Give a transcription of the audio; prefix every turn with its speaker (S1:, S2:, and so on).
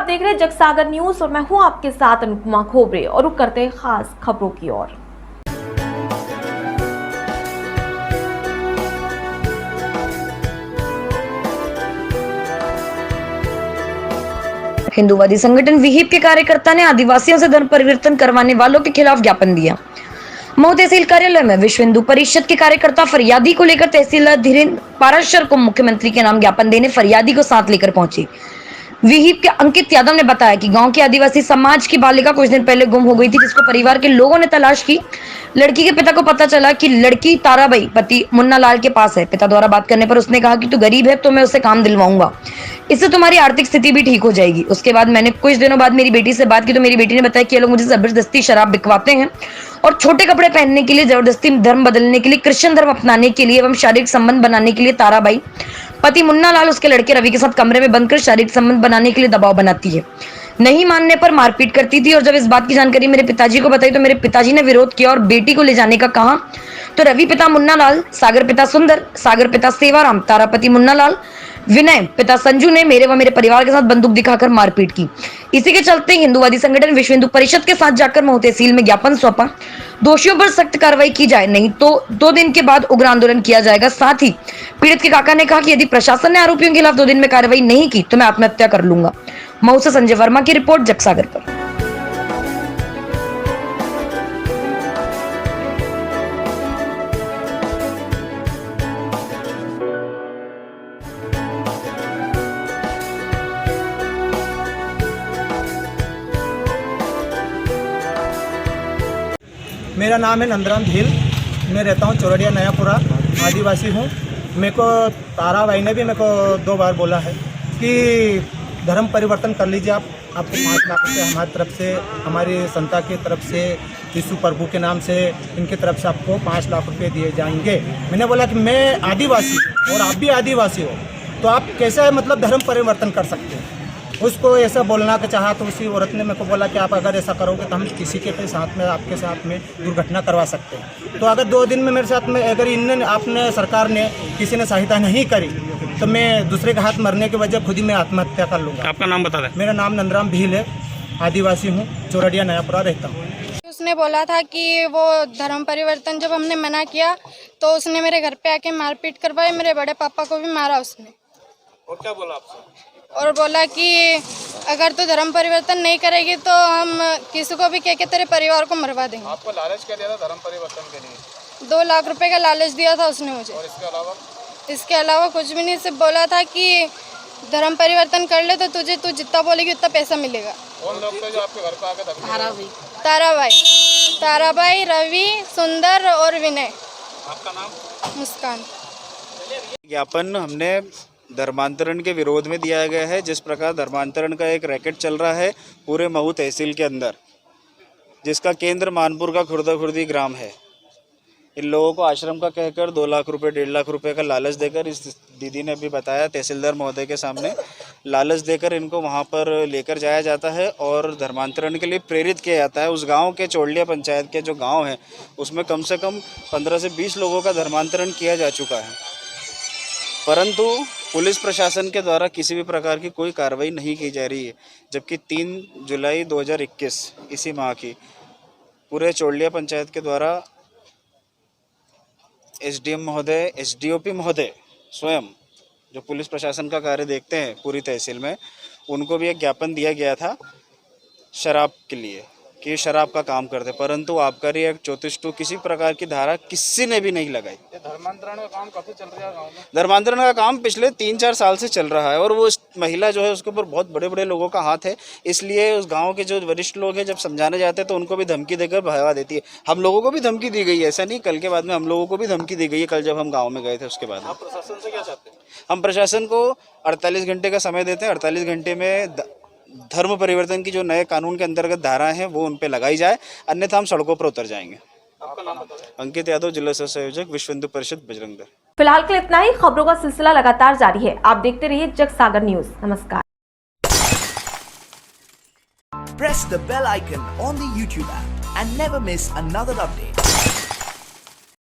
S1: देख रहे हैं जगसागर न्यूज और मैं हूं आपके साथ अनुपमा खोबरे और रुक करते हैं खास खबरों की ओर।
S2: हिंदूवादी संगठन विहिप के कार्यकर्ता ने आदिवासियों से धर्म परिवर्तन करवाने वालों के खिलाफ ज्ञापन दिया। मऊ तहसील कार्यालय में विश्व हिंदू परिषद के कार्यकर्ता फरियादी को लेकर तहसीलदार धीरेन्द्र पाराशर को मुख्यमंत्री के नाम ज्ञापन देने फरियादी को साथ लेकर पहुंचे। विहिप के अंकित यादव ने बताया कि गांव के आदिवासी समाज की बालिका कुछ दिन पहले गुम हो गई थी, जिसको परिवार के लोगों ने तलाश की। लड़की के पिता को पता चला कि लड़की ताराबाई पति मुन्ना लाल के पास है। पिता द्वारा बात करने पर उसने कहा कि तू गरीब है तो मैं उससे काम दिलवाऊंगा, इससे तुम्हारी आर्थिक स्थिति भी ठीक हो जाएगी। उसके बाद मैंने कुछ दिनों बाद मेरी बेटी से बात की तो मेरी बेटी ने बताया कि ये लोग मुझे जबरदस्ती शराब बिकवाते हैं और छोटे कपड़े पहनने के लिए, जबरदस्ती धर्म बदलने के लिए, क्रिश्चियन धर्म अपनाने के लिए एवं शारीरिक संबंध बनाने के लिए ताराबाई पति मुन्ना लाल उसके लड़के रवि के साथ कमरे में बंद कर शारीरिक संबंध बनाने के लिए दबाव बनाती है। नहीं मानने पर मारपीट करती थी और जब इस बात की जानकारी मेरे पिताजी को बताई तो मेरे पिताजी ने विरोध किया और बेटी को ले जाने का कहा। तो रवि पिता मुन्ना लाल, सागर पिता सुंदर, सागर पिता सेवाराम, तारापति मुन्ना लाल, विनय पिता संजू ने मेरे व मेरे परिवार के साथ बंदूक दिखाकर मारपीट की। इसी के चलते हिंदूवादी संगठन विश्व हिंदू परिषद के साथ जाकर मऊ तहसील में ज्ञापन सौंपा। दोषियों पर सख्त कार्रवाई की जाए, नहीं तो 2 दिन के बाद उग्र आंदोलन किया जाएगा। साथ ही पीड़ित के काका ने कहा कि यदि प्रशासन ने आरोपियों के खिलाफ 2 दिन में कार्रवाई नहीं की तो मैं आत्महत्या कर लूंगा। मऊ से संजय वर्मा की रिपोर्ट, जगसागर पर।
S3: मेरा नाम है नंदराम भील, मैं रहता हूँ चौरडिया नयापुरा, आदिवासी हूँ। मेरे को ताराबाई ने भी मेरे को 2 बार बोला है कि धर्म परिवर्तन कर लीजिए आपको 5 लाख रुपये हमारी तरफ से, हमारी संस्था की तरफ से, यीशु प्रभु के नाम से इनकी तरफ से आपको 5 लाख रुपये दिए जाएंगे। मैंने बोला कि मैं आदिवासी हूँ और आप भी आदिवासी हो, तो आप कैसे मतलब धर्म परिवर्तन कर सकते हैं। उसको ऐसा बोलना का चाहा तो उसी औरत ने मेरे को बोला कि आप अगर ऐसा करोगे तो हम किसी के साथ में, आपके साथ में दुर्घटना करवा सकते हैं। तो अगर 2 दिन में मेरे साथ में अगर इनने, आपने, सरकार ने, किसी ने सहायता नहीं करी तो मैं दूसरे के हाथ मरने की वजह खुद ही मैं आत्महत्या कर लूँगा।
S4: आपका नाम बता दें।
S3: मेरा नाम नंदराम भील है, आदिवासी हूँ, चौरडिया नयापुरा रहता हूँ।
S5: उसने बोला था कि वो धर्म परिवर्तन, जब हमने मना किया तो उसने मेरे घर पे आके मारपीट करवाई, मेरे बड़े पापा को भी मारा उसने।
S4: और क्या बोला आपसे?
S5: और बोला कि अगर तू धर्म परिवर्तन नहीं करेगी तो हम किसी को भी कह के तेरे परिवार को मरवा देंगे।
S4: आपको लालच क्या दिया था धर्म परिवर्तन के लिए?
S5: 2 लाख रुपए का लालच दिया था उसने मुझे।
S4: और
S5: इसके अलावा कुछ भी नहीं, सिर्फ बोला था कि धर्म परिवर्तन कर ले तो तू जितना बोलेगी उतना पैसा मिलेगा।
S4: कौन लोग थे जो आपके घर पे आके
S5: ताराबाई, रवि, सुंदर और विनय।
S4: आपका नाम?
S5: मुस्कान।
S6: ज्ञापन हमने धर्मांतरण के विरोध में दिया गया है। जिस प्रकार धर्मांतरण का एक रैकेट चल रहा है पूरे मऊ तहसील के अंदर, जिसका केंद्र मानपुर का खुर्दा खुर्दी ग्राम है। इन लोगों को आश्रम का कहकर 2 लाख रुपए, 1.5 लाख रुपए का लालच देकर, इस दीदी ने अभी बताया तहसीलदार महोदय के सामने, लालच देकर इनको वहां पर लेकर जाया जाता है और धर्मांतरण के लिए प्रेरित किया जाता है। उस गांव के चौड़लिया पंचायत के जो गांव है उसमें कम से कम 15 से 20 लोगों का धर्मांतरण किया जा चुका है, परंतु पुलिस प्रशासन के द्वारा किसी भी प्रकार की कोई कार्रवाई नहीं की जा रही है। जबकि 3 जुलाई 2021 इसी माह की पूरे चौड़लिया पंचायत के द्वारा एसडीएम महोदय, एसडीओपी महोदय स्वयं, जो पुलिस प्रशासन का कार्य देखते हैं पूरी तहसील में, उनको भी एक ज्ञापन दिया गया था शराब के लिए कि शराब का काम करते, परंतु आबकारी एक्ट 34(2) किसी प्रकार की धारा किसी ने भी नहीं लगाई।
S4: धर्मांतरण का काम कब से चल रहा है गाँव में?
S6: धर्मांतरण का काम पिछले 3-4 साल से चल रहा है और वो महिला जो है उसके ऊपर बहुत बड़े बड़े लोगों का हाथ है। इसलिए उस गांव के जो वरिष्ठ लोग हैं जब समझाने जाते हैं तो उनको भी धमकी देकर भगा देती है। हम लोगों को भी धमकी दी गई है, ऐसा नहीं, कल के बाद में हम लोगों को भी धमकी दी गई है। कल जब हम गाँव में गए थे उसके बाद।
S4: आप प्रशासन से क्या चाहते हैं?
S6: हम प्रशासन को 48 घंटे का समय देते हैं। 48 घंटे में धर्म परिवर्तन की जो नए कानून के अंतर्गत धाराएं हैं वो उन पे लगाई जाए, अन्यथा हम सड़कों पर उतर जाएंगे।
S4: आपका नाम बताइए।
S6: अंकित यादव, जिला सह संयोजक, विश्व हिंदू परिषद, बजरंग दल।
S1: फिलहाल के लिए इतना ही। खबरों का सिलसिला लगातार जारी है, आप देखते रहिए जगसागर न्यूज। नमस्कार।
S7: Press the bell icon on the YouTube app and never miss another update.